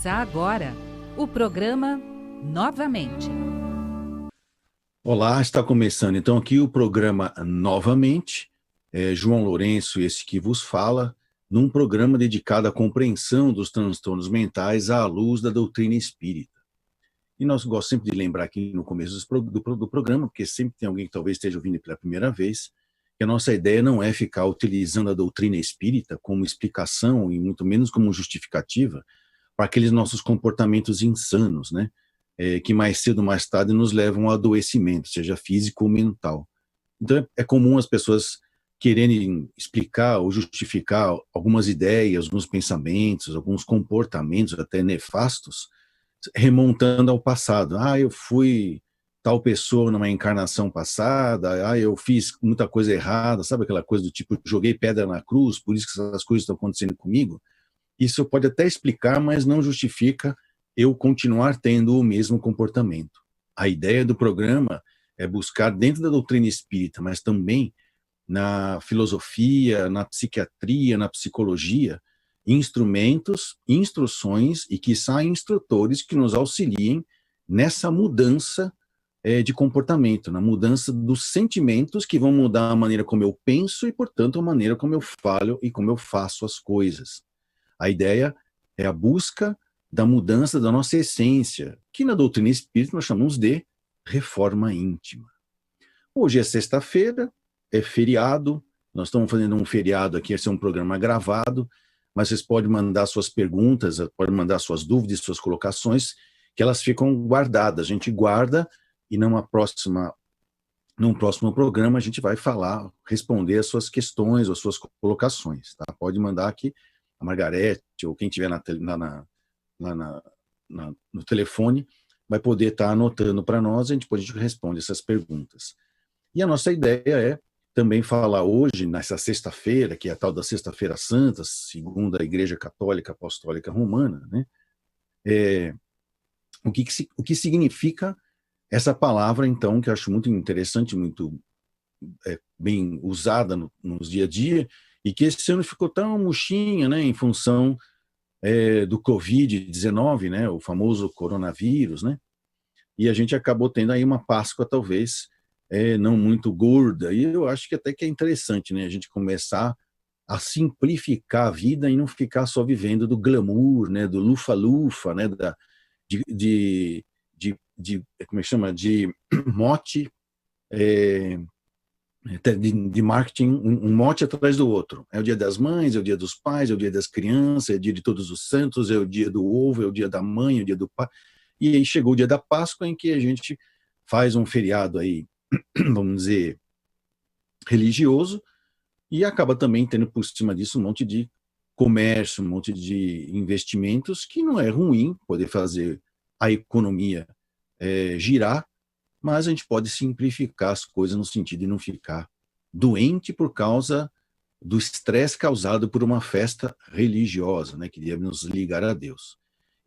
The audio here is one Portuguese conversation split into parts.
Começa agora o programa Novamente. Olá, está começando então aqui o programa Novamente. João Lourenço, esse que vos fala, num programa dedicado à compreensão dos transtornos mentais à luz da doutrina espírita. E nós gostamos sempre de lembrar aqui no começo do programa, porque sempre tem alguém que talvez esteja ouvindo pela primeira vez, que a nossa ideia não é ficar utilizando a doutrina espírita como explicação e muito menos como justificativa para aqueles nossos comportamentos insanos, né? Que mais cedo ou mais tarde nos levam ao adoecimento, seja físico ou mental. Então é comum as pessoas quererem explicar ou justificar algumas ideias, alguns pensamentos, alguns comportamentos até nefastos, remontando ao passado. Eu fui tal pessoa numa encarnação passada, eu fiz muita coisa errada, sabe aquela coisa do tipo, joguei pedra na cruz, por isso que essas coisas estão acontecendo comigo? Isso pode até explicar, mas não justifica eu continuar tendo o mesmo comportamento. A ideia do programa é buscar dentro da doutrina espírita, mas também na filosofia, na psiquiatria, na psicologia, instrumentos, instruções e, quiçá, instrutores que nos auxiliem nessa mudança de comportamento, na mudança dos sentimentos que vão mudar a maneira como eu penso e, portanto, a maneira como eu falo e como eu faço as coisas. A ideia é a busca da mudança da nossa essência, que na doutrina espírita nós chamamos de reforma íntima. Hoje é sexta-feira, é feriado, nós estamos fazendo um feriado aqui, esse é um programa gravado, mas vocês podem mandar suas perguntas, podem mandar suas dúvidas, suas colocações, que elas ficam guardadas. A gente guarda e num próximo programa a gente vai falar, responder as suas questões ou suas colocações. Tá? Pode mandar aqui a Margarete ou quem tiver no telefone vai poder estar anotando para nós, a gente responde essas perguntas. E a nossa ideia é também falar hoje, nessa sexta-feira, que é a tal da Sexta-feira Santa, segundo a Igreja Católica Apostólica Romana, né? O que significa essa palavra, então, que eu acho muito interessante, muito bem usada nos dia a dia, e que esse ano ficou tão murchinha, né, em função do Covid-19, né, o famoso coronavírus, né, e a gente acabou tendo aí uma Páscoa, talvez, não muito gorda, e eu acho que até que é interessante, né, a gente começar a simplificar a vida e não ficar só vivendo do glamour, né, do lufa-lufa, né, como é que chama, de mote, de marketing, um mote atrás do outro. É o dia das mães, é o dia dos pais, é o dia das crianças, é o dia de todos os santos, é o dia do ovo, é o dia da mãe, é o dia do pai. E aí chegou o dia da Páscoa, em que a gente faz um feriado aí, vamos dizer, religioso, e acaba também tendo por cima disso um monte de comércio, um monte de investimentos, que não é ruim poder fazer a economia girar, mas a gente pode simplificar as coisas no sentido de não ficar doente por causa do estresse causado por uma festa religiosa, né, que deve nos ligar a Deus.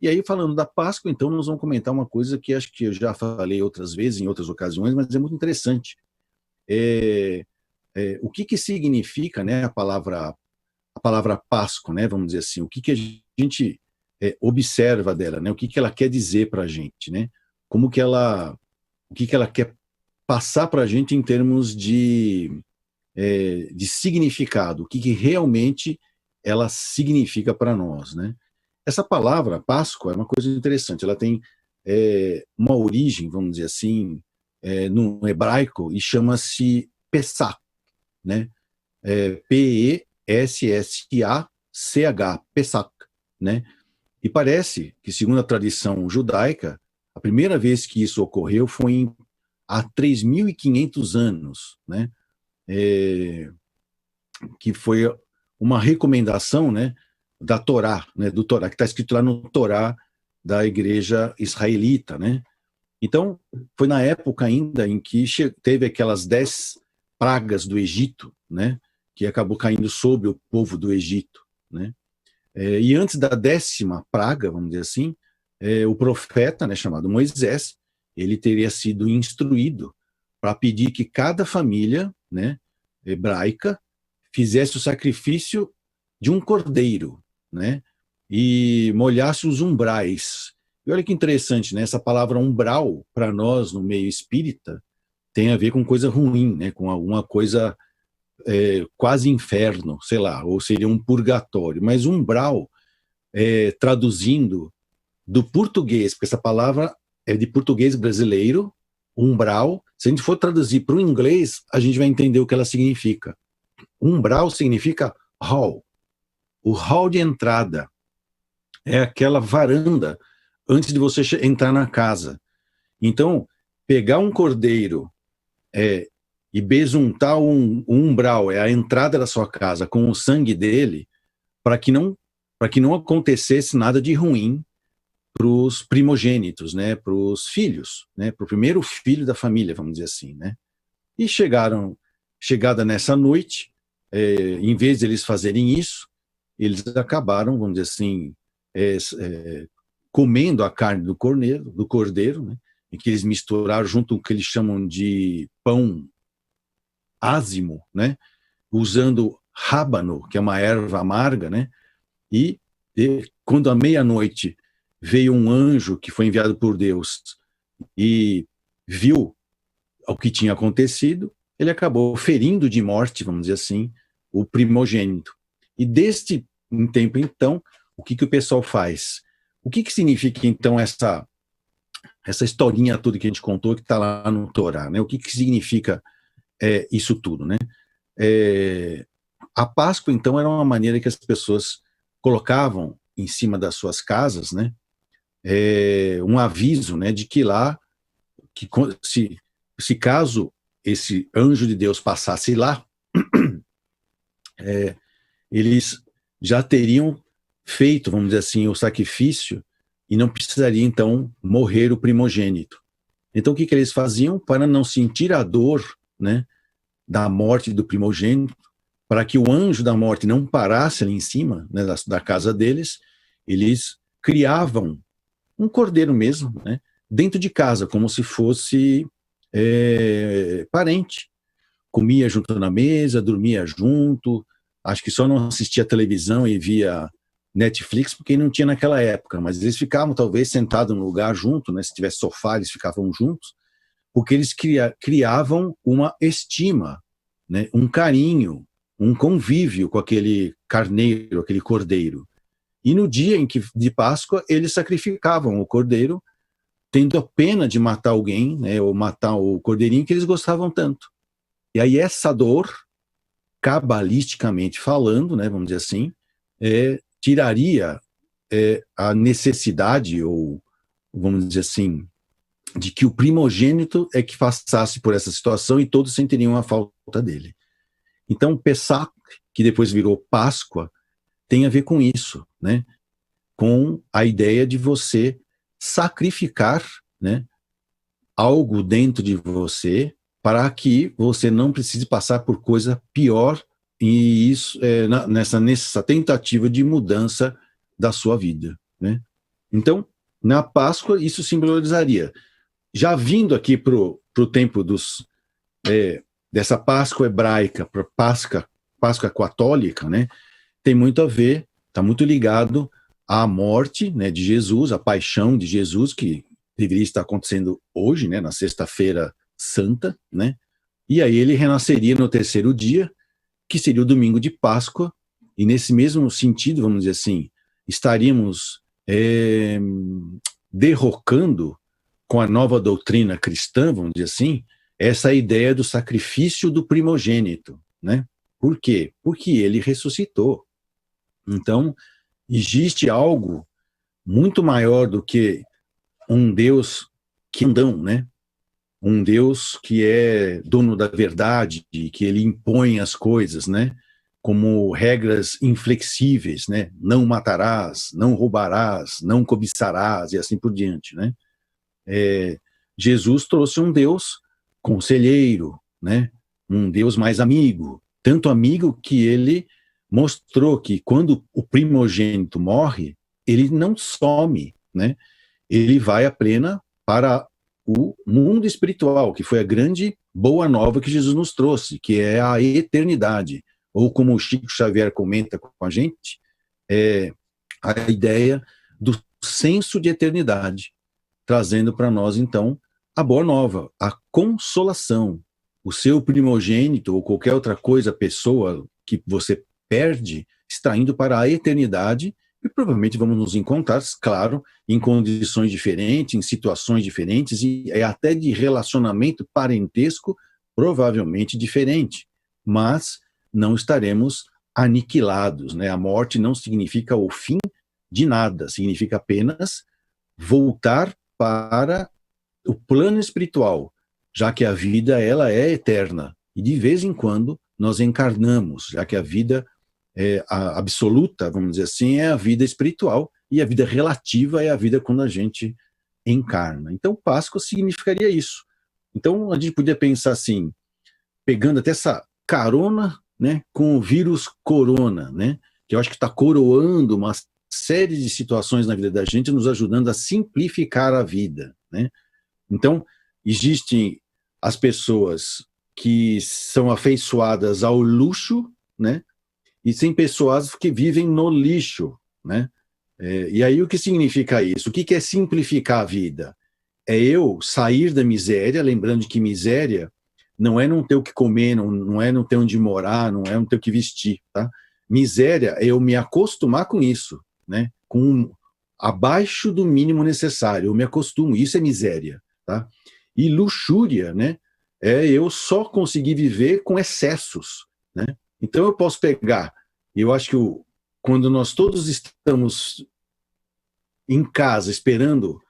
E aí, falando da Páscoa, então, nós vamos comentar uma coisa que acho que eu já falei outras vezes, em outras ocasiões, mas é muito interessante. O que significa, né, a palavra Páscoa, né, vamos dizer assim, o que a gente observa dela, né, o que ela quer dizer para a gente, né, como que o que ela quer passar para a gente em termos de significado, o que realmente ela significa para nós, né? Essa palavra, Páscoa, é uma coisa interessante, ela tem uma origem, vamos dizer assim, no hebraico, e chama-se Pesach, né? P-E-S-S-A-C-H, Pesach, né? E parece que, segundo a tradição judaica, a primeira vez que isso ocorreu foi há 3.500 anos, né? Que foi uma recomendação, né, da Torá, né, do Torá, que está escrito lá no Torá da igreja israelita, né? Então, foi na época ainda em que teve aquelas 10 pragas do Egito, né, que acabou caindo sobre o povo do Egito, né? E antes da 10ª praga, vamos dizer assim, o profeta, né, chamado Moisés, ele teria sido instruído para pedir que cada família, né, hebraica fizesse o sacrifício de um cordeiro, né, e molhasse os umbrais. E olha que interessante, né? Essa palavra umbral, para nós, no meio espírita, tem a ver com coisa ruim, né? Com alguma coisa quase inferno, sei lá, ou seria um purgatório. Mas umbral, traduzindo do português, porque essa palavra é de português brasileiro, umbral, se a gente for traduzir para o inglês, a gente vai entender o que ela significa. Umbral significa hall. O hall de entrada é aquela varanda antes de você entrar na casa. Então, pegar um cordeiro e besuntar um umbral, é a entrada da sua casa, com o sangue dele, para que não acontecesse nada de ruim para os primogênitos, né, para os filhos, né, para o primeiro filho da família, vamos dizer assim, né. E chegada nessa noite, em vez de eles fazerem isso, eles acabaram, vamos dizer assim, comendo a carne do cordeiro, né, em que eles misturaram junto com o que eles chamam de pão ázimo, né, usando rábano, que é uma erva amarga, né, e quando à meia-noite veio um anjo que foi enviado por Deus e viu o que tinha acontecido, ele acabou ferindo de morte, vamos dizer assim, o primogênito. E deste tempo, então, o que o pessoal faz? O que significa, então, essa historinha toda que a gente contou, que está lá no Torá, né? O que significa isso tudo, né? A Páscoa, então, era uma maneira que as pessoas colocavam em cima das suas casas, né? Um aviso, né, de que lá, que se caso esse anjo de Deus passasse lá, eles já teriam feito, vamos dizer assim, o sacrifício e não precisaria, então, morrer o primogênito. Então, o que eles faziam? Para não sentir a dor, né, da morte do primogênito, para que o anjo da morte não parasse ali em cima, né, da casa deles, eles criavam um cordeiro mesmo, né, dentro de casa, como se fosse parente. Comia junto na mesa, dormia junto, acho que só não assistia televisão e via Netflix, porque não tinha naquela época, mas eles ficavam talvez sentados no lugar junto, né, se tivesse sofá, eles ficavam juntos, porque eles criavam uma estima, né, um carinho, um convívio com aquele carneiro, aquele cordeiro. E no dia de Páscoa, eles sacrificavam o cordeiro, tendo a pena de matar alguém, né, ou matar o cordeirinho que eles gostavam tanto. E aí essa dor, cabalisticamente falando, né, vamos dizer assim, tiraria a necessidade, ou vamos dizer assim, de que o primogênito é que passasse por essa situação e todos sentiriam a falta dele. Então, Pessach, que depois virou Páscoa, tem a ver com isso, né? Com a ideia de você sacrificar, né, algo dentro de você para que você não precise passar por coisa pior, e isso nessa tentativa de mudança da sua vida, né? Então, na Páscoa, isso simbolizaria. Já vindo aqui para o tempo dessa Páscoa hebraica para Páscoa católica, né, tem muito a ver, está muito ligado à morte, né, de Jesus, à paixão de Jesus, que deveria estar acontecendo hoje, né, na Sexta-feira Santa, né, e aí ele renasceria no terceiro dia, que seria o domingo de Páscoa, e nesse mesmo sentido, vamos dizer assim, estaríamos derrocando com a nova doutrina cristã, vamos dizer assim, essa ideia do sacrifício do primogênito, né? Por quê? Porque ele ressuscitou. Então, existe algo muito maior do que um Deus que não, né? Um Deus que é dono da verdade, que ele impõe as coisas, né? Como regras inflexíveis, né? Não matarás, não roubarás, não cobiçarás e assim por diante, né? Jesus trouxe um Deus conselheiro, né? Um Deus mais amigo, tanto amigo que ele mostrou que quando o primogênito morre, ele não some, né? Ele vai a plena para o mundo espiritual, que foi a grande boa nova que Jesus nos trouxe, que é a eternidade, ou como o Chico Xavier comenta com a gente, a ideia do senso de eternidade, trazendo para nós, então, a boa nova, a consolação. O seu primogênito ou qualquer outra coisa, pessoa que você perde, está indo para a eternidade e provavelmente vamos nos encontrar, claro, em condições diferentes, em situações diferentes e até de relacionamento parentesco provavelmente diferente, mas não estaremos aniquilados, né? A morte não significa o fim de nada, significa apenas voltar para o plano espiritual, já que a vida ela é eterna e de vez em quando nós encarnamos, já que a vida a absoluta, vamos dizer assim, é a vida espiritual e a vida relativa é a vida quando a gente encarna. Então, Páscoa significaria isso. Então, a gente podia pensar assim, pegando até essa carona, né, com o vírus corona, né, que eu acho que está coroando uma série de situações na vida da gente, nos ajudando a simplificar a vida, né? Então, existem as pessoas que são afeiçoadas ao luxo, né? E tem pessoas que vivem no lixo, né? E aí o que significa isso? O que é simplificar a vida? É eu sair da miséria, lembrando que miséria não é não ter o que comer, não é não ter onde morar, não é não ter o que vestir, tá? Miséria é eu me acostumar com isso, né? Com abaixo do mínimo necessário, eu me acostumo, isso é miséria, tá? E luxúria, né? É eu só conseguir viver com excessos, né? Então eu posso pegar, eu acho que quando nós todos estamos em casa esperando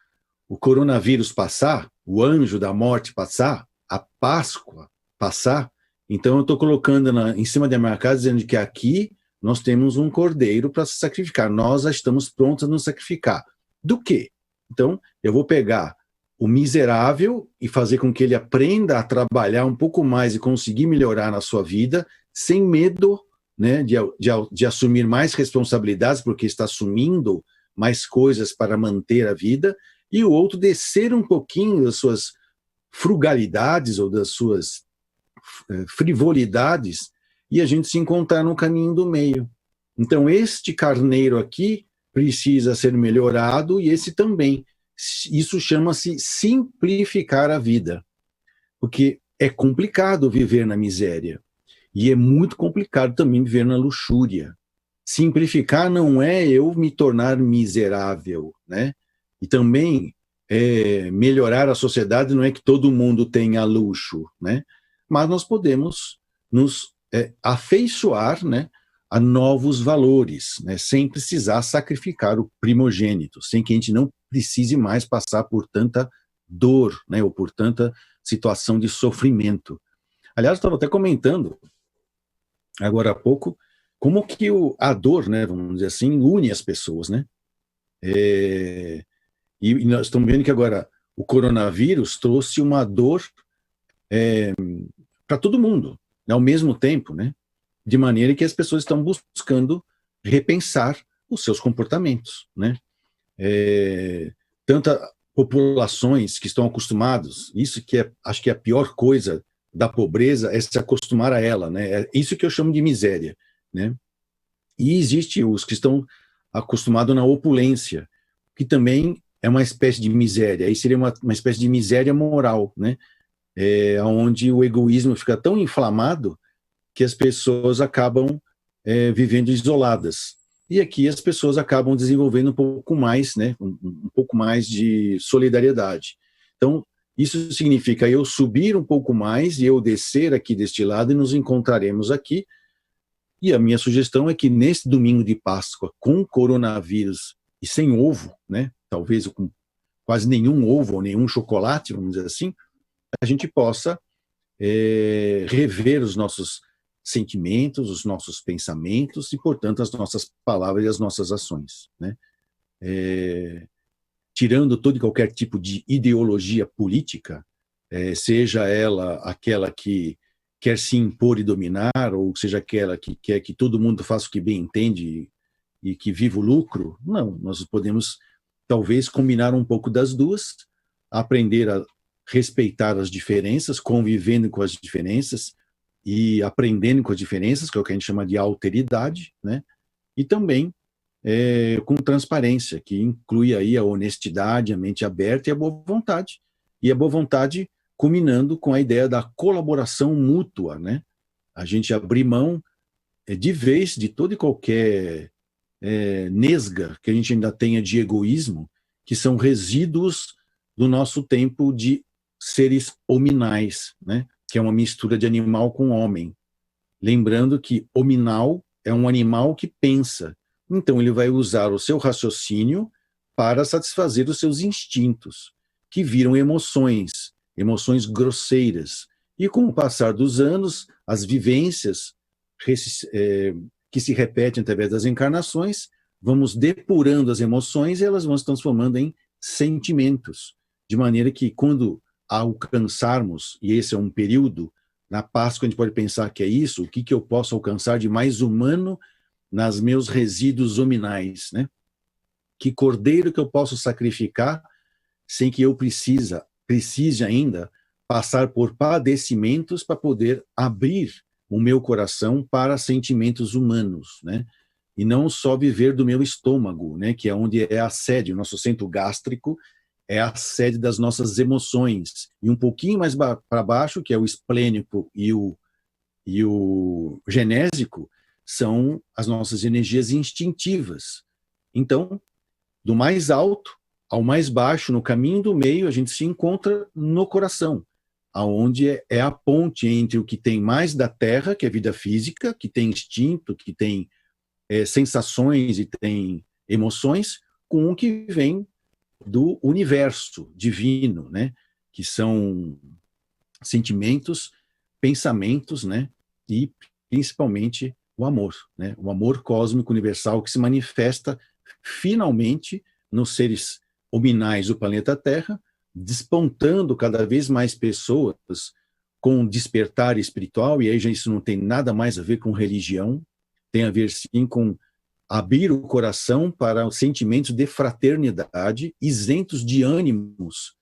o coronavírus passar, o anjo da morte passar, a Páscoa passar, então eu estou colocando em cima da minha casa dizendo que aqui nós temos um cordeiro para se sacrificar, nós já estamos prontos a nos sacrificar. Do quê? Então eu vou pegar o miserável e fazer com que ele aprenda a trabalhar um pouco mais e conseguir melhorar na sua vida, sem medo, né, de assumir mais responsabilidades, porque está assumindo mais coisas para manter a vida, e o outro descer um pouquinho das suas frugalidades ou das suas frivolidades e a gente se encontrar no caminho do meio. Então, este carneiro aqui precisa ser melhorado e esse também. Isso chama-se simplificar a vida, porque é complicado viver na miséria e é muito complicado também viver na luxúria. Simplificar não é eu me tornar miserável, né? E também melhorar a sociedade não é que todo mundo tenha luxo, né? Mas nós podemos nos afeiçoar, né, a novos valores, né, sem precisar sacrificar o primogênito, sem que a gente não precise mais passar por tanta dor, né, ou por tanta situação de sofrimento. Aliás, eu estava até comentando agora há pouco como que a dor, né, vamos dizer assim, une as pessoas, né? E nós estamos vendo que agora o coronavírus trouxe uma dor para todo mundo, né, ao mesmo tempo, né? De maneira que as pessoas estão buscando repensar os seus comportamentos, né? Tantas populações que estão acostumados, isso que acho que é a pior coisa da pobreza é se acostumar a ela, né? É isso que eu chamo de miséria, né? E existe os que estão acostumados na opulência, que também é uma espécie de miséria, aí seria uma espécie de miséria moral, né? Onde o egoísmo fica tão inflamado que as pessoas acabam vivendo isoladas. E aqui as pessoas acabam desenvolvendo um pouco mais, né? Um pouco mais de solidariedade. Então, isso significa eu subir um pouco mais e eu descer aqui deste lado e nos encontraremos aqui. E a minha sugestão é que nesse domingo de Páscoa, com coronavírus e sem ovo, né? Talvez com quase nenhum ovo ou nenhum chocolate, vamos dizer assim, a gente possa rever os nossos sentimentos, os nossos pensamentos e, portanto, as nossas palavras e as nossas ações, né? Tirando todo e qualquer tipo de ideologia política, seja ela aquela que quer se impor e dominar, ou seja aquela que quer que todo mundo faça o que bem entende e que viva o lucro, não, nós podemos talvez combinar um pouco das duas, aprender a respeitar as diferenças, convivendo com as diferenças e aprendendo com as diferenças, que é o que a gente chama de alteridade, né? E também com transparência, que inclui aí a honestidade, a mente aberta e a boa vontade. E a boa vontade culminando com a ideia da colaboração mútua, né? A gente abrir mão de vez de toda e qualquer nesga que a gente ainda tenha de egoísmo, que são resíduos do nosso tempo de seres hominais, né? Que é uma mistura de animal com homem. Lembrando que hominal é um animal que pensa, então ele vai usar o seu raciocínio para satisfazer os seus instintos, que viram emoções, emoções grosseiras. E com o passar dos anos, as vivências que se repetem através das encarnações, vamos depurando as emoções e elas vão se transformando em sentimentos, de maneira que quando alcançarmos, e esse é um período, na Páscoa a gente pode pensar que é isso, o que eu posso alcançar de mais humano nas meus resíduos hominais, né? Que cordeiro que eu posso sacrificar sem que eu precise ainda passar por padecimentos para poder abrir o meu coração para sentimentos humanos, né? E não só viver do meu estômago, né? Que é onde é a sede, o nosso centro gástrico é a sede das nossas emoções. E um pouquinho mais para baixo, que é o esplênico e o genésico, são as nossas energias instintivas. Então, do mais alto ao mais baixo, no caminho do meio, a gente se encontra no coração, aonde é a ponte entre o que tem mais da terra, que é a vida física, que tem instinto, que tem sensações e tem emoções, com o que vem do universo divino, né? Que são sentimentos, pensamentos, né? E principalmente o amor, né? O amor cósmico universal que se manifesta finalmente nos seres hominais do planeta Terra, despontando cada vez mais pessoas com despertar espiritual, e aí já isso não tem nada mais a ver com religião, tem a ver sim com abrir o coração para os sentimentos de fraternidade, isentos de ânimos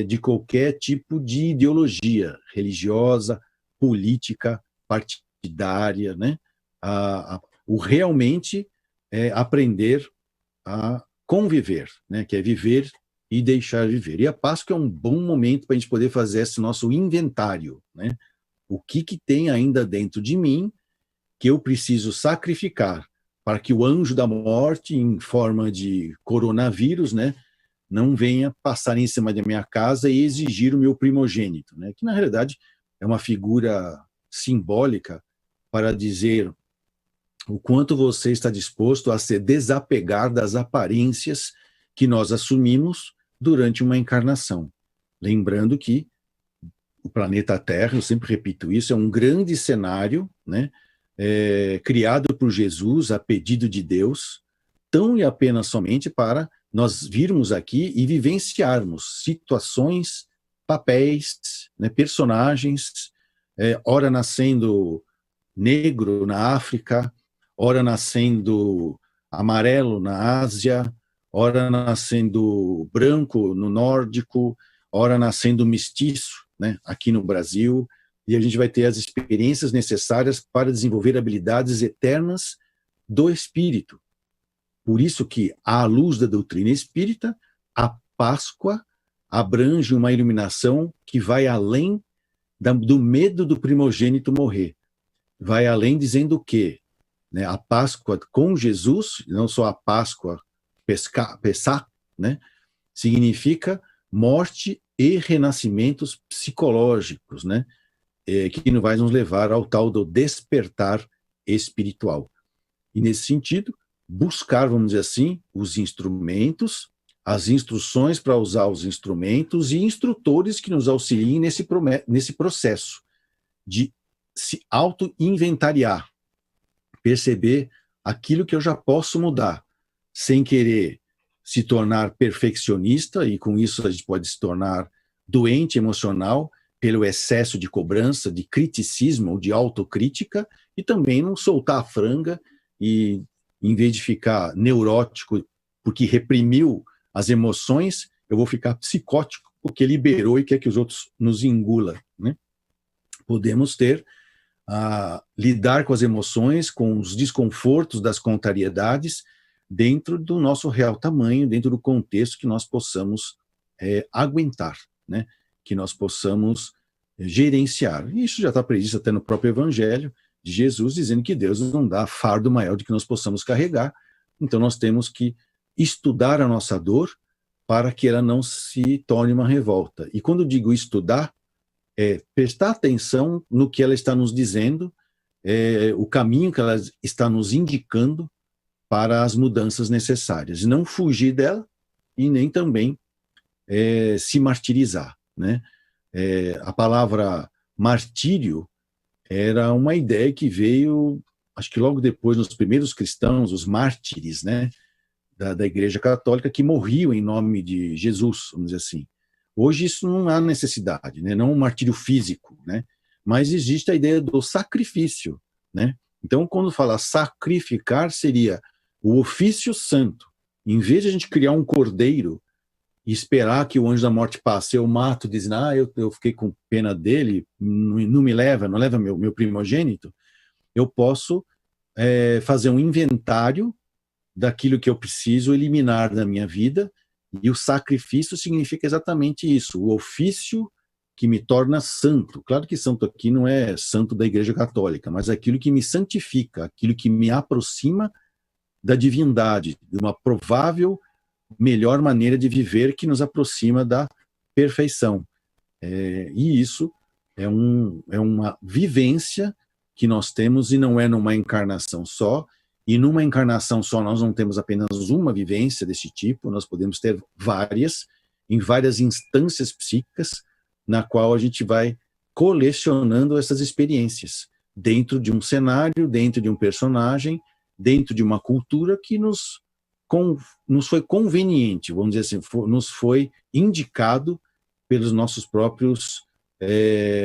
de qualquer tipo de ideologia religiosa, política, partidária, né? O realmente aprender a conviver, né? Que é viver e deixar viver. E a Páscoa é um bom momento para a gente poder fazer esse nosso inventário, né? O que tem ainda dentro de mim que eu preciso sacrificar para que o anjo da morte, em forma de coronavírus, né, não venha passar em cima da minha casa e exigir o meu primogênito, né, que na realidade é uma figura simbólica para dizer o quanto você está disposto a se desapegar das aparências que nós assumimos durante uma encarnação. Lembrando que o planeta Terra, eu sempre repito isso, é um grande cenário, né, criado por Jesus a pedido de Deus, tão e apenas somente para nós virmos aqui e vivenciarmos situações, papéis, né, personagens, ora nascendo negro na África, ora nascendo amarelo na Ásia, ora nascendo branco no nórdico, ora nascendo mestiço, né, aqui no Brasil, e a gente vai ter as experiências necessárias para desenvolver habilidades eternas do espírito. Por isso que, à luz da doutrina espírita, a Páscoa abrange uma iluminação que vai além do medo do primogênito morrer. Vai além dizendo que, né, a Páscoa com Jesus, não só a Páscoa Pessah, né, significa morte e renascimentos psicológicos, né, que vai nos levar ao tal do despertar espiritual. E nesse sentido, buscar, vamos dizer assim, os instrumentos, as instruções para usar os instrumentos e instrutores que nos auxiliem nesse processo de se auto-inventariar, perceber aquilo que eu já posso mudar, sem querer se tornar perfeccionista, e com isso a gente pode se tornar doente emocional, pelo excesso de cobrança, de criticismo ou de autocrítica, e também não soltar a franga e, em vez de ficar neurótico porque reprimiu as emoções, eu vou ficar psicótico porque liberou e quer que os outros nos engula, né? Podemos lidar com as emoções, com os desconfortos das contrariedades, dentro do nosso real tamanho, dentro do contexto que nós possamos aguentar, né? Que nós possamos gerenciar. E isso já está previsto até no próprio Evangelho de Jesus, dizendo que Deus não dá fardo maior do que nós possamos carregar. Então nós temos que estudar a nossa dor para que ela não se torne uma revolta. E quando digo estudar, é prestar atenção no que ela está nos dizendo, o caminho que ela está nos indicando para as mudanças necessárias. E não fugir dela e nem também se martirizar, né? A palavra martírio era uma ideia que veio, acho que logo depois, nos primeiros cristãos, os mártires, né, da Igreja Católica, que morriam em nome de Jesus, vamos dizer assim. Hoje isso não há necessidade, né, não um martírio físico, né, mas existe a ideia do sacrifício, né. Então, quando fala sacrificar, seria o ofício santo. Em vez de a gente criar um cordeiro e esperar que o anjo da morte passe, eu mato, dizendo, eu fiquei com pena dele, não me leva, não leva meu primogênito, eu posso fazer um inventário daquilo que eu preciso eliminar da minha vida, e o sacrifício significa exatamente isso, o ofício que me torna santo. Claro que santo aqui não é santo da Igreja Católica, mas aquilo que me santifica, aquilo que me aproxima da divindade, de uma provável melhor maneira de viver que nos aproxima da perfeição. E isso é uma vivência que nós temos, e não é numa encarnação só, e numa encarnação só nós não temos apenas uma vivência desse tipo, nós podemos ter várias, em várias instâncias psíquicas, na qual a gente vai colecionando essas experiências, dentro de um cenário, dentro de um personagem, dentro de uma cultura que nos foi conveniente, vamos dizer assim, nos foi indicado pelos nossos próprios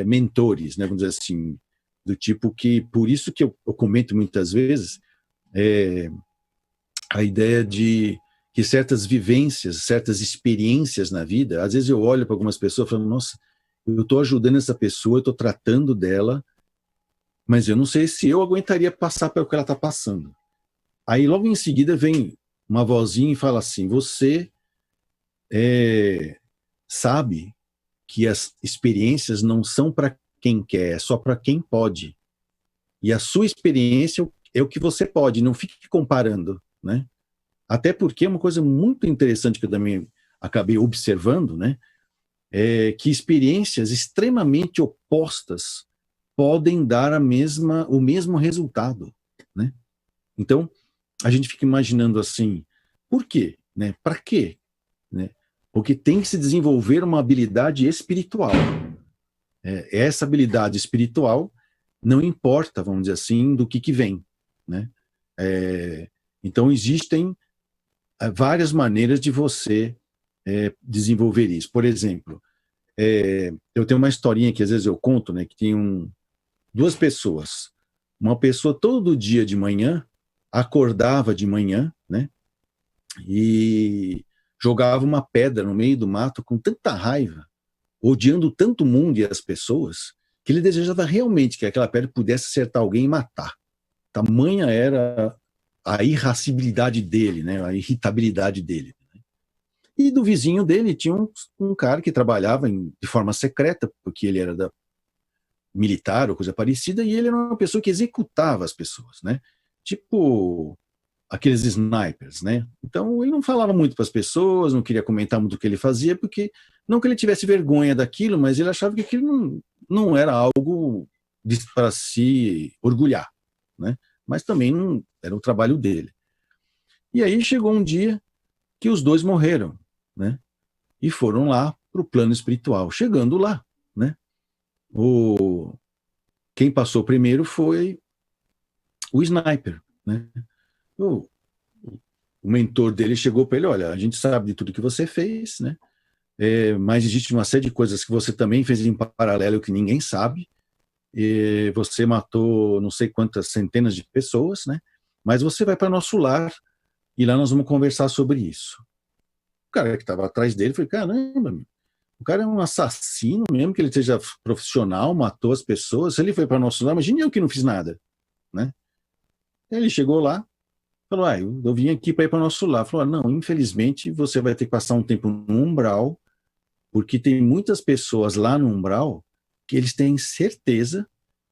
mentores, né, vamos dizer assim, do tipo que, por isso que eu comento muitas vezes, a ideia de que certas vivências, certas experiências na vida, às vezes eu olho para algumas pessoas e falo, nossa, eu estou ajudando essa pessoa, eu estou tratando dela, mas eu não sei se eu aguentaria passar pelo que ela está passando. Aí logo em seguida vem uma vozinha e fala assim, você sabe que as experiências não são para quem quer, é só para quem pode. E a sua experiência é o que você pode, não fique comparando, né? Até porque é uma coisa muito interessante que eu também acabei observando, né? Que experiências extremamente opostas podem dar o mesmo resultado, né? Então, a gente fica imaginando assim, por quê? Né? Para quê? Né? Porque tem que se desenvolver uma habilidade espiritual. Essa habilidade espiritual não importa, vamos dizer assim, do que vem. Né? Então, existem várias maneiras de você desenvolver isso. Por exemplo, eu tenho uma historinha que às vezes eu conto, né, que tem duas pessoas. Uma pessoa todo dia de manhã acordava de manhã, né, e jogava uma pedra no meio do mato com tanta raiva, odiando tanto o mundo e as pessoas, que ele desejava realmente que aquela pedra pudesse acertar alguém e matar. Tamanha era a irascibilidade dele, né, a irritabilidade dele. E do vizinho dele tinha um cara que trabalhava de forma secreta, porque ele era militar ou coisa parecida, e ele era uma pessoa que executava as pessoas, né? Tipo aqueles snipers, né? Então ele não falava muito para as pessoas, não queria comentar muito o que ele fazia, porque não que ele tivesse vergonha daquilo, mas ele achava que aquilo não era algo para se orgulhar, né? Mas também não era o trabalho dele. E aí chegou um dia que os dois morreram, né? E foram lá para o plano espiritual. Chegando lá, né? Quem passou primeiro foi o sniper, né? O mentor dele chegou para ele, olha, a gente sabe de tudo que você fez, né? Mas existe uma série de coisas que você também fez em paralelo que ninguém sabe. E você matou não sei quantas centenas de pessoas, né? Mas você vai para nosso lar e lá nós vamos conversar sobre isso. O cara que estava atrás dele foi, caramba, meu, o cara é um assassino mesmo, que ele seja profissional, matou as pessoas. Se ele foi para nosso lar, imagine eu que não fiz nada, né? Ele chegou lá, Falou, eu vim aqui para ir para o nosso lar. Falou, não, infelizmente você vai ter que passar um tempo no umbral, porque tem muitas pessoas lá no umbral que eles têm certeza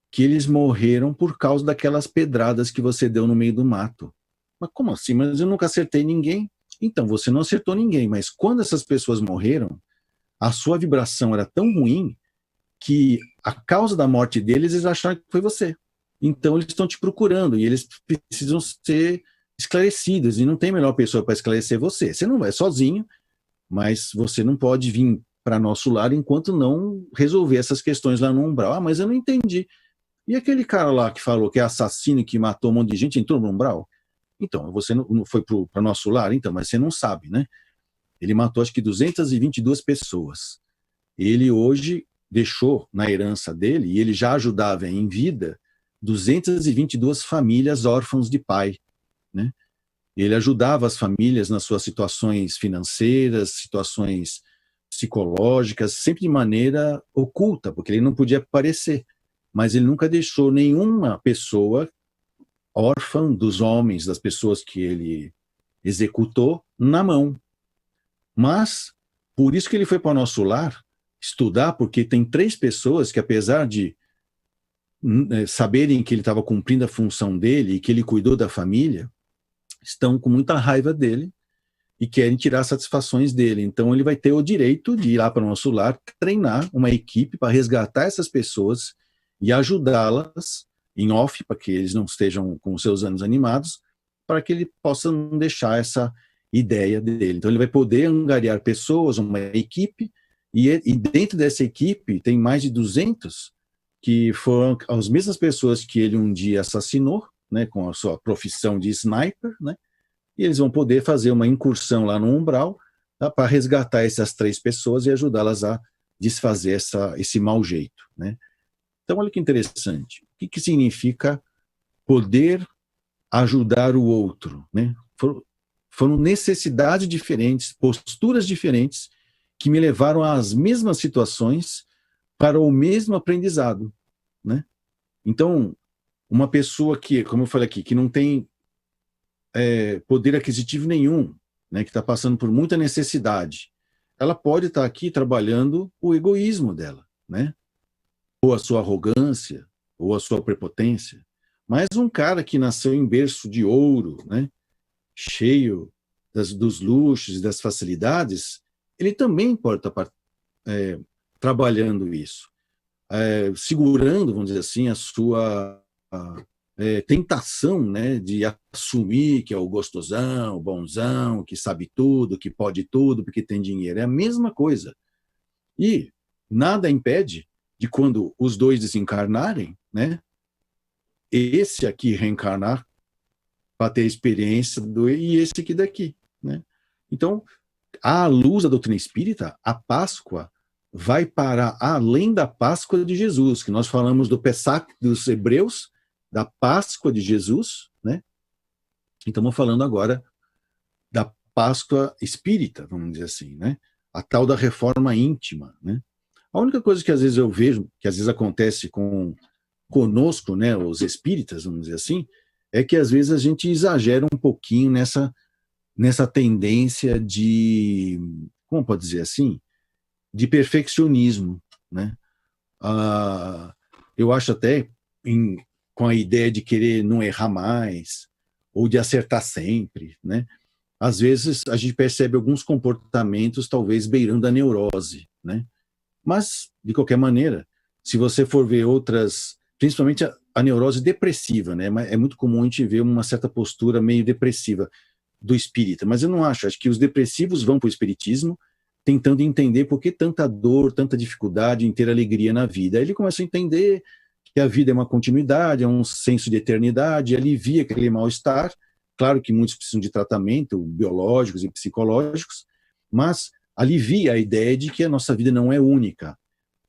que eles morreram por causa daquelas pedradas que você deu no meio do mato. Mas como assim? Mas eu nunca acertei ninguém. Então, você não acertou ninguém, mas quando essas pessoas morreram, a sua vibração era tão ruim que a causa da morte deles, eles acharam que foi você. Então, eles estão te procurando e eles precisam ser esclarecidos, e não tem melhor pessoa para esclarecer você. Você não vai sozinho, mas você não pode vir para nosso lar enquanto não resolver essas questões lá no umbral. Mas eu não entendi. E aquele cara lá que falou que é assassino e que matou um monte de gente, entrou no umbral? Então, você não foi para nosso lar? Então, mas você não sabe, né? Ele matou acho que 222 pessoas. Ele hoje deixou na herança dele, e ele já ajudava em vida, 222 famílias órfãos de pai, né? Ele ajudava as famílias nas suas situações financeiras, situações psicológicas, sempre de maneira oculta, porque ele não podia aparecer. Mas ele nunca deixou nenhuma pessoa órfã dos homens, das pessoas que ele executou, na mão. Mas, por isso que ele foi para o nosso lar estudar, porque tem 3 pessoas que, apesar de saberem que ele estava cumprindo a função dele e que ele cuidou da família, estão com muita raiva dele e querem tirar satisfações dele. Então, ele vai ter o direito de ir lá para o nosso lar, treinar uma equipe para resgatar essas pessoas e ajudá-las em off, para que eles não estejam com os seus ânimos animados, para que ele possa não deixar essa ideia dele. Então, ele vai poder angariar pessoas, uma equipe, e dentro dessa equipe tem mais de 200 que foram as mesmas pessoas que ele um dia assassinou, né, com a sua profissão de sniper, né, e eles vão poder fazer uma incursão lá no umbral, tá, para resgatar essas 3 pessoas e ajudá-las a desfazer esse mau jeito, né. Então, olha que interessante. O que significa poder ajudar o outro, né? Foram necessidades diferentes, posturas diferentes, que me levaram às mesmas situações para o mesmo aprendizado, né? Então, uma pessoa que, como eu falei aqui, que não tem poder aquisitivo nenhum, né, que está passando por muita necessidade, ela pode estar aqui trabalhando o egoísmo dela, né? Ou a sua arrogância, ou a sua prepotência. Mas um cara que nasceu em berço de ouro, né, cheio dos luxos e das facilidades, ele também pode estar trabalhando isso, segurando, vamos dizer assim, a sua tentação, né, de assumir que é o gostosão, o bonzão, que sabe tudo, que pode tudo, porque tem dinheiro. É a mesma coisa. E nada impede de, quando os dois desencarnarem, né, esse aqui reencarnar para ter a experiência e esse aqui daqui, né? Então, à luz da doutrina espírita, a Páscoa vai para além da Páscoa de Jesus, que nós falamos do Pessach dos hebreus, da Páscoa de Jesus, né? E estamos falando agora da Páscoa espírita, vamos dizer assim, né? A tal da reforma íntima, né? A única coisa que às vezes eu vejo, que às vezes acontece conosco, né, os espíritas, vamos dizer assim, é que às vezes a gente exagera um pouquinho nessa tendência de, como pode dizer assim, de perfeccionismo, né? Eu acho até com a ideia de querer não errar mais ou de acertar sempre, né? Às vezes a gente percebe alguns comportamentos talvez beirando a neurose, né? Mas, de qualquer maneira, se você for ver outras, principalmente a neurose depressiva, né? É muito comum a gente ver uma certa postura meio depressiva do espírita, mas eu não acho que os depressivos vão para o espiritismo tentando entender por que tanta dor, tanta dificuldade em ter alegria na vida. Aí ele começa a entender que a vida é uma continuidade, é um senso de eternidade, alivia aquele mal-estar. Claro que muitos precisam de tratamento, biológicos e psicológicos, mas alivia a ideia de que a nossa vida não é única.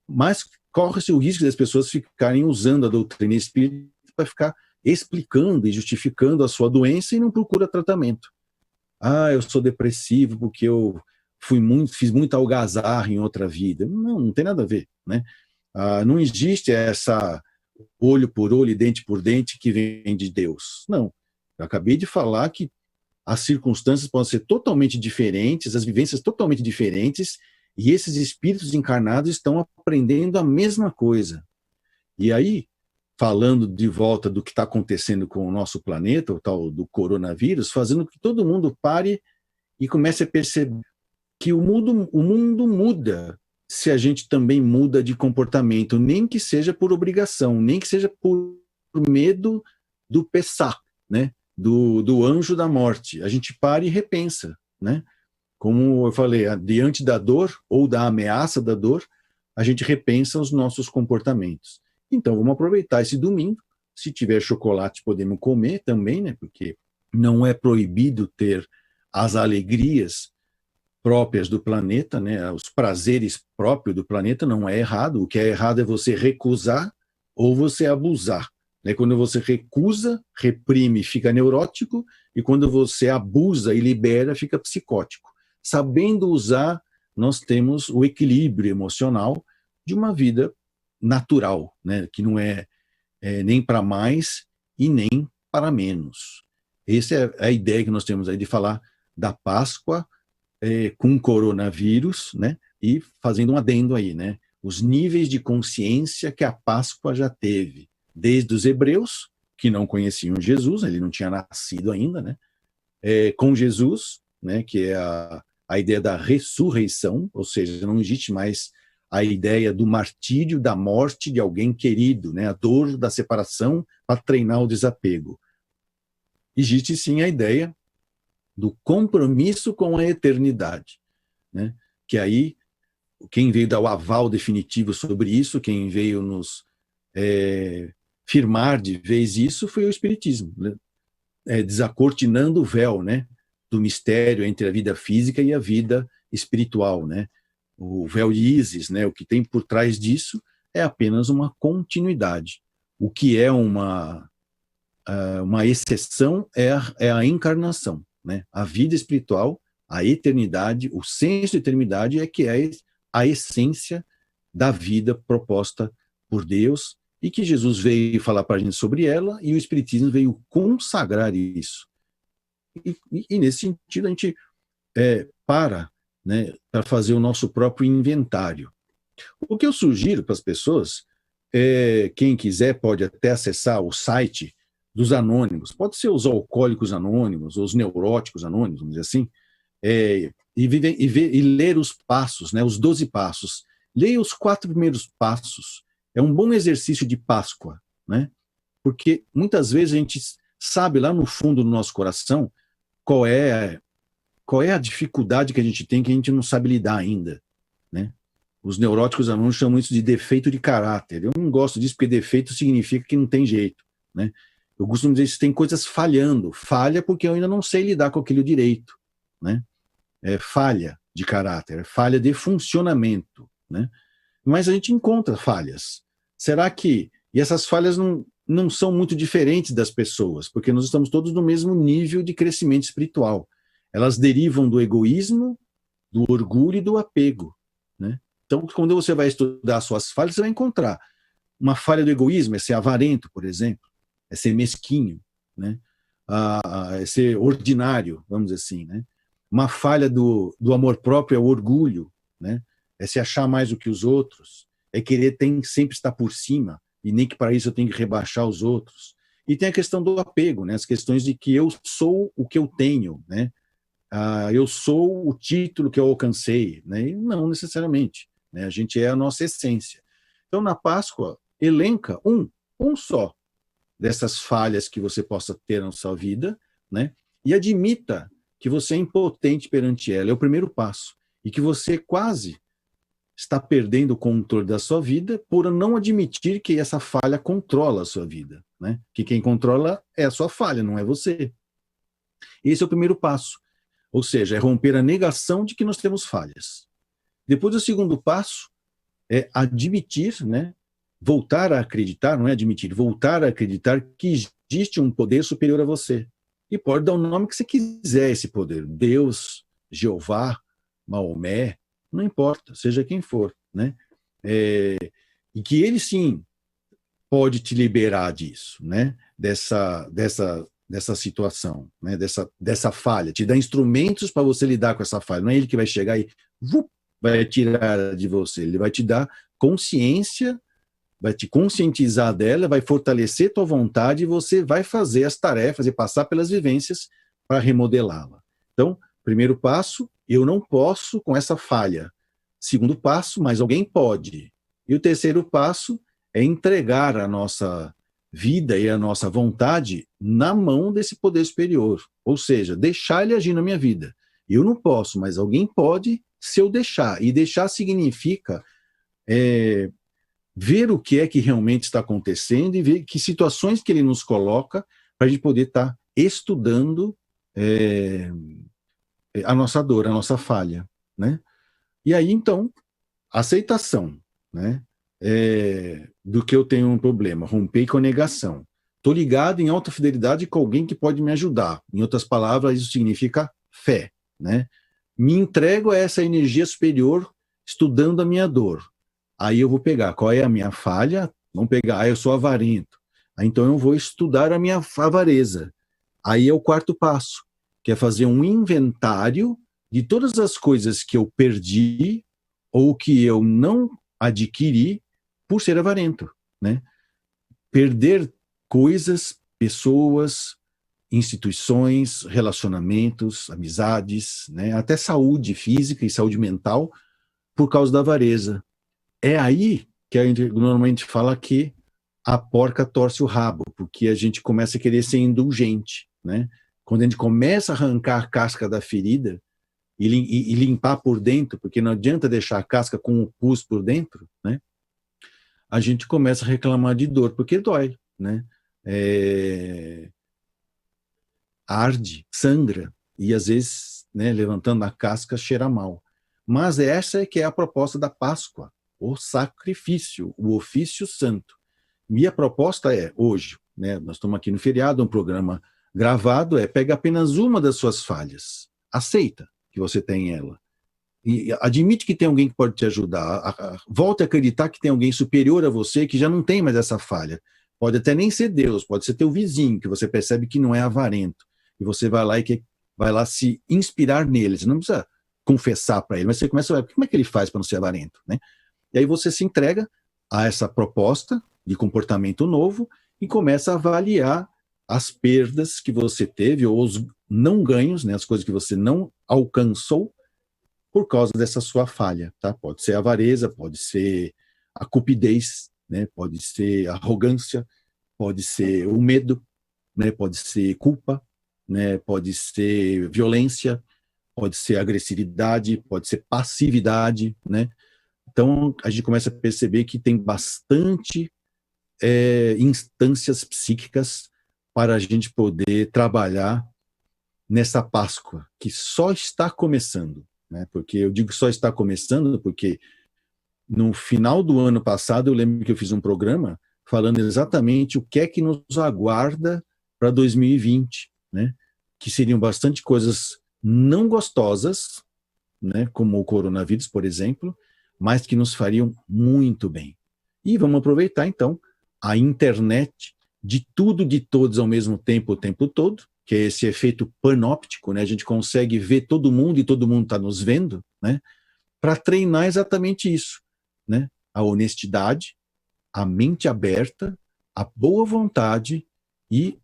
Mas corre-se o risco das pessoas ficarem usando a doutrina espírita para ficar explicando e justificando a sua doença e não procura tratamento. Eu sou depressivo porque eu fiz muita algazarra em outra vida. Não tem nada a ver, né? Não existe essa olho por olho e dente por dente que vem de Deus. Não. Eu acabei de falar que as circunstâncias podem ser totalmente diferentes, as vivências totalmente diferentes, e esses espíritos encarnados estão aprendendo a mesma coisa. E aí, falando de volta do que está acontecendo com o nosso planeta, o tal do coronavírus, fazendo que todo mundo pare e comece a perceber que o mundo muda se a gente também muda de comportamento, nem que seja por obrigação, nem que seja por medo do Pessah, né? Do anjo da morte. A gente para e repensa, né? Como eu falei, diante da dor ou da ameaça da dor, a gente repensa os nossos comportamentos. Então, vamos aproveitar esse domingo. Se tiver chocolate, podemos comer também, né? Porque não é proibido ter as alegrias próprias do planeta, né? Os prazeres próprios do planeta não é errado. O que é errado é você recusar ou você abusar. Né? Quando você recusa, reprime, fica neurótico, e quando você abusa e libera, fica psicótico. Sabendo usar, nós temos o equilíbrio emocional de uma vida natural, né? Que não é nem para mais e nem para menos. Essa é a ideia que nós temos aí de falar da Páscoa com coronavírus, né? E fazendo um adendo aí, né? Os níveis de consciência que a Páscoa já teve, desde os hebreus, que não conheciam Jesus, ele não tinha nascido ainda, né? Com Jesus, né? Que é a ideia da ressurreição, ou seja, não existe mais a ideia do martírio, da morte de alguém querido, né? A dor da separação para treinar o desapego. Existe sim a ideia do compromisso com a eternidade, né? Que aí, quem veio dar o aval definitivo sobre isso, quem veio nos firmar de vez isso, foi o Espiritismo, né? Desacortinando o véu, né? Do mistério entre a vida física e a vida espiritual, né? O véu de Ísis, né? O que tem por trás disso é apenas uma continuidade. O que é uma exceção é a encarnação, né? A vida espiritual, a eternidade, o senso de eternidade é que é a essência da vida proposta por Deus e que Jesus veio falar para a gente sobre ela e o Espiritismo veio consagrar isso. E nesse sentido a gente para, né, para fazer o nosso próprio inventário. O que eu sugiro para as pessoas, quem quiser pode até acessar o site dos anônimos, pode ser os alcoólicos anônimos, ou os neuróticos anônimos, vamos dizer assim, e ler os passos, né, os 12 passos. Leia os 4 primeiros passos. É um bom exercício de Páscoa, né? Porque muitas vezes a gente sabe lá no fundo do nosso coração qual é a dificuldade que a gente tem que a gente não sabe lidar ainda, né? Os neuróticos anônimos chamam isso de defeito de caráter. Eu não gosto disso porque defeito significa que não tem jeito, né? Eu costumo dizer que tem coisas falhando. Falha porque eu ainda não sei lidar com aquilo direito, né? Falha de caráter, falha de funcionamento, né? Mas a gente encontra falhas. Será que... E essas falhas não são muito diferentes das pessoas, porque nós estamos todos no mesmo nível de crescimento espiritual. Elas derivam do egoísmo, do orgulho e do apego, né? Então, quando você vai estudar as suas falhas, você vai encontrar uma falha do egoísmo, é ser avarento, por exemplo, é ser mesquinho, né? É ser ordinário, vamos dizer assim, né? Uma falha do amor próprio é o orgulho, né? É se achar mais do que os outros, é querer sempre estar por cima, e nem que para isso eu tenho que rebaixar os outros. E tem a questão do apego, né? As questões de que eu sou o que eu tenho, né? Eu sou o título que eu alcancei, né? E não necessariamente, né? A gente é a nossa essência. Então, na Páscoa, elenca um só dessas falhas que você possa ter na sua vida, né? E admita que você é impotente perante ela, é o primeiro passo. E que você quase está perdendo o controle da sua vida por não admitir que essa falha controla a sua vida, né? Que quem controla é a sua falha, não é você. Esse é o primeiro passo. Ou seja, é romper a negação de que nós temos falhas. Depois, o segundo passo é admitir, né? Voltar a acreditar, não é admitir, voltar a acreditar que existe um poder superior a você. E pode dar o nome que você quiser esse poder. Deus, Jeová, Maomé, não importa, seja quem for, né? E que ele sim pode te liberar disso, né? dessa situação, né, dessa falha, te dá instrumentos para você lidar com essa falha. Não é ele que vai chegar e vai tirar de você, ele vai te dar consciência, vai te conscientizar dela, vai fortalecer tua vontade e você vai fazer as tarefas e passar pelas vivências para remodelá-la. Então, primeiro passo, eu não posso com essa falha. Segundo passo, mas alguém pode. E o terceiro passo é entregar a nossa vida e a nossa vontade na mão desse poder superior. Ou seja, deixar ele agir na minha vida. Eu não posso, mas alguém pode se eu deixar. E deixar significa ver o que é que realmente está acontecendo e ver que situações que ele nos coloca para a gente poder estar estudando a nossa dor, a nossa falha, né? E aí, então, aceitação, né? Do que eu tenho um problema, romper com a negação. Estou ligado em alta fidelidade com alguém que pode me ajudar. Em outras palavras, isso significa fé, né? Me entrego a essa energia superior estudando a minha dor. Aí eu vou pegar qual é a minha falha, vamos pegar, eu sou avarento. Aí, então eu vou estudar a minha avareza. Aí é o quarto passo, que é fazer um inventário de todas as coisas que eu perdi ou que eu não adquiri por ser avarento, né? Perder coisas, pessoas, instituições, relacionamentos, amizades, né? Até saúde física e saúde mental por causa da avareza. É aí que a gente normalmente fala que a porca torce o rabo, porque a gente começa a querer ser indulgente, né? Quando a gente começa a arrancar a casca da ferida e limpar por dentro, porque não adianta deixar a casca com o pus por dentro, né? A gente começa a reclamar de dor, porque dói, né? Arde, sangra, e às vezes, né, levantando a casca, cheira mal. Mas essa é que é a proposta da Páscoa, o sacrifício, o ofício santo. E a proposta é, hoje, né, nós estamos aqui no feriado, um programa gravado, pega apenas uma das suas falhas, aceita que você tem ela, e admite que tem alguém que pode te ajudar, volte a acreditar que tem alguém superior a você que já não tem mais essa falha. Pode até nem ser Deus, pode ser teu vizinho, que você percebe que não é avarento, e você vai lá vai lá se inspirar nele, você não precisa confessar para ele, mas você começa a ver como é que ele faz para não ser avarento, né? E aí você se entrega a essa proposta de comportamento novo e começa a avaliar as perdas que você teve ou os não ganhos, né, as coisas que você não alcançou por causa dessa sua falha, tá? Pode ser a avareza, pode ser a cupidez, né? Pode ser a arrogância, pode ser o medo, né? Pode ser culpa, né? Pode ser violência, pode ser agressividade, pode ser passividade, né? Então, a gente começa a perceber que tem bastante instâncias psíquicas para a gente poder trabalhar nessa Páscoa, que só está começando, né? Porque eu digo só está começando porque no final do ano passado eu lembro que eu fiz um programa falando exatamente o que é que nos aguarda para 2020, né? Que seriam bastante coisas não gostosas, né? Como o coronavírus, por exemplo, mas que nos fariam muito bem. E vamos aproveitar, então, a internet de tudo, de todos ao mesmo tempo, o tempo todo, que é esse efeito panóptico, né? A gente consegue ver todo mundo e todo mundo está nos vendo, né? Para treinar exatamente isso, né? A honestidade, a mente aberta, a boa vontade e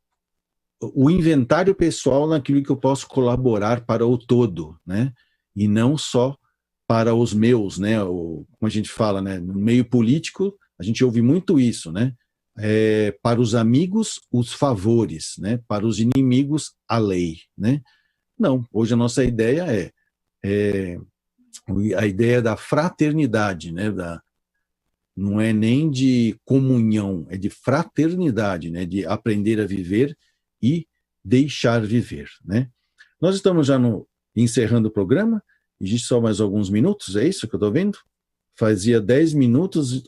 o inventário pessoal naquilo que eu posso colaborar para o todo, né? E não só para os meus, né? Como a gente fala, né? No meio político, a gente ouve muito isso, né? Para os amigos, os favores, né? Para os inimigos, a lei, né? Não, hoje a nossa ideia é a ideia da fraternidade, né? Não é nem de comunhão, é de fraternidade, né? De aprender a viver e deixar viver, né? Nós estamos já encerrando o programa, existe só mais alguns minutos, é isso que eu estou vendo? Fazia 10 minutos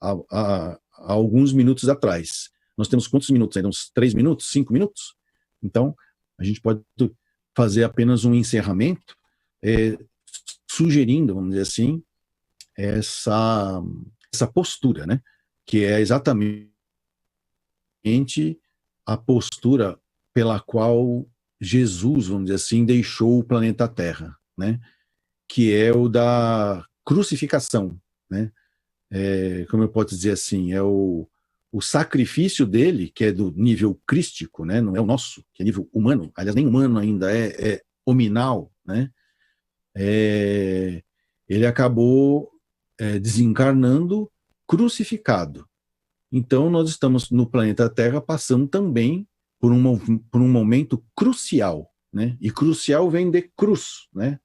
há alguns minutos atrás. Nós temos quantos minutos ainda? Uns 3 minutos? 5 minutos? Então, a gente pode fazer apenas um encerramento, sugerindo, vamos dizer assim, essa postura, né? Que é exatamente a postura pela qual Jesus, vamos dizer assim, deixou o planeta Terra, né? Que é o da crucificação, né? Como eu posso dizer assim, é o sacrifício dele, que é do nível crístico, né? Não é o nosso, que é nível humano, aliás, nem humano ainda, é hominal, né? Ele acabou desencarnando crucificado. Então, nós estamos no planeta Terra passando também por um momento crucial, né? E crucial vem de cruz, né?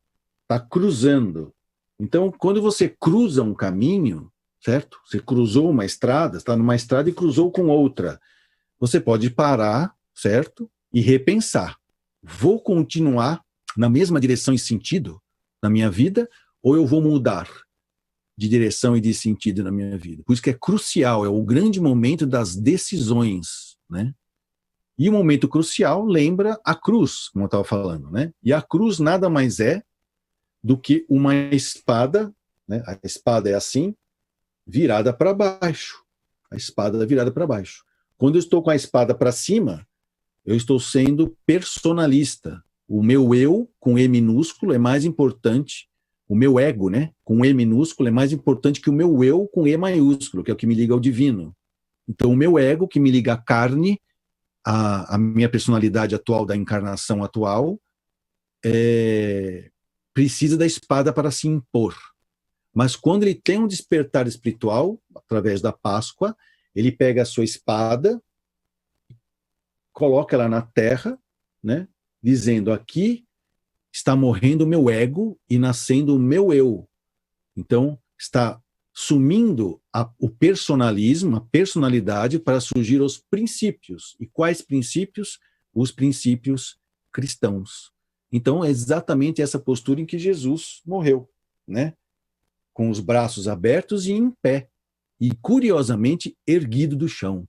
Está cruzando. Então, quando você cruza um caminho, certo? Você cruzou uma estrada, está numa estrada e cruzou com outra. Você pode parar, certo? E repensar. Vou continuar na mesma direção e sentido na minha vida ou eu vou mudar de direção e de sentido na minha vida? Por isso que é crucial, é o grande momento das decisões, né? E o momento crucial lembra a cruz, como eu estava falando, né? E a cruz nada mais é do que uma espada, né? A espada é assim, virada para baixo. A espada virada para baixo. Quando eu estou com a espada para cima, eu estou sendo personalista. O meu eu, com E minúsculo, é mais importante. O meu ego, né, com E minúsculo, é mais importante que o meu eu com E maiúsculo, que é o que me liga ao divino. Então, o meu ego, que me liga à carne, a minha personalidade atual, da encarnação atual, precisa da espada para se impor. Mas quando ele tem um despertar espiritual, através da Páscoa, ele pega a sua espada, coloca ela na terra, né, dizendo: aqui está morrendo o meu ego e nascendo o meu eu. Então, está sumindo o personalismo, a personalidade, para surgir os princípios. E quais princípios? Os princípios cristãos. Então, é exatamente essa postura em que Jesus morreu, né? Com os braços abertos e em pé. E, curiosamente, erguido do chão,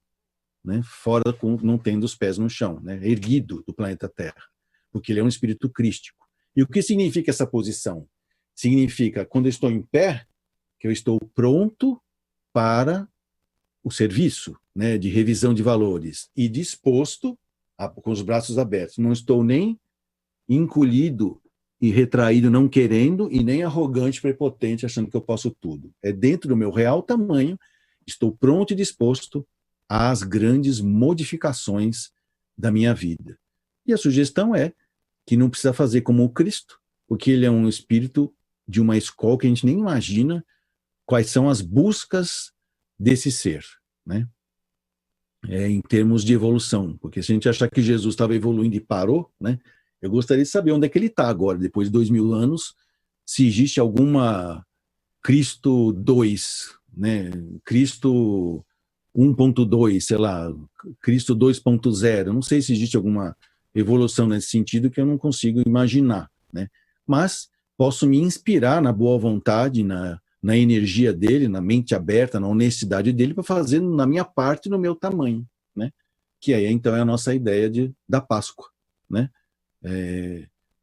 né? Fora, não tendo os pés no chão, né? Erguido do planeta Terra, porque ele é um espírito crístico. E o que significa essa posição? Significa, quando eu estou em pé, que eu estou pronto para o serviço, né, de revisão de valores, e disposto, com os braços abertos. Não estou nem encolhido e retraído, não querendo, e nem arrogante, prepotente, achando que eu posso tudo. É dentro do meu real tamanho, estou pronto e disposto às grandes modificações da minha vida. E a sugestão é que não precisa fazer como o Cristo, porque ele é um espírito de uma escola que a gente nem imagina quais são as buscas desse ser, né? Em termos de evolução, porque se a gente achar que Jesus estava evoluindo e parou, né? Eu gostaria de saber onde é que ele está agora, depois de 2000 anos, se existe alguma Cristo 2, né? Cristo 1.2, sei lá, Cristo 2.0, não sei se existe alguma evolução nesse sentido que eu não consigo imaginar, né? Mas posso me inspirar na boa vontade, na energia dele, na mente aberta, na honestidade dele, para fazer na minha parte, no meu tamanho, né? Que aí, então, é a nossa ideia da Páscoa, né?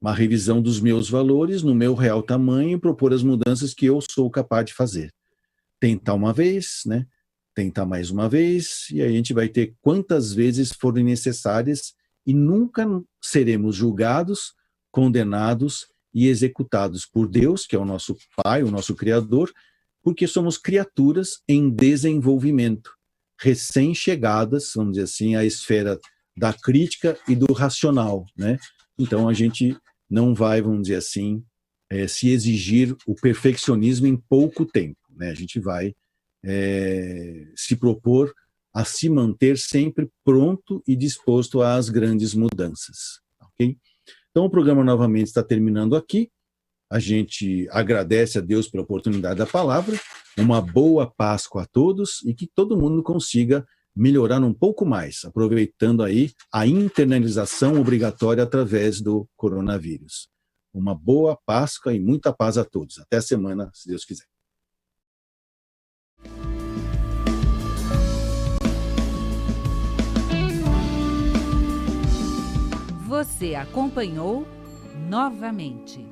Uma revisão dos meus valores no meu real tamanho e propor as mudanças que eu sou capaz de fazer. Tentar uma vez, né? Tentar mais uma vez, e aí a gente vai ter quantas vezes forem necessárias e nunca seremos julgados, condenados e executados por Deus, que é o nosso Pai, o nosso Criador, porque somos criaturas em desenvolvimento, recém-chegadas, vamos dizer assim, à esfera da crítica e do racional, né? Então a gente não vai, vamos dizer assim, se exigir o perfeccionismo em pouco tempo, né? A gente vai se propor a se manter sempre pronto e disposto às grandes mudanças, ok? Então, o programa novamente está terminando aqui. A gente agradece a Deus pela oportunidade da palavra. Uma boa Páscoa a todos e que todo mundo consiga melhorar um pouco mais, aproveitando aí a internalização obrigatória através do coronavírus. Uma boa Páscoa e muita paz a todos. Até a semana, se Deus quiser. Você acompanhou Novamente.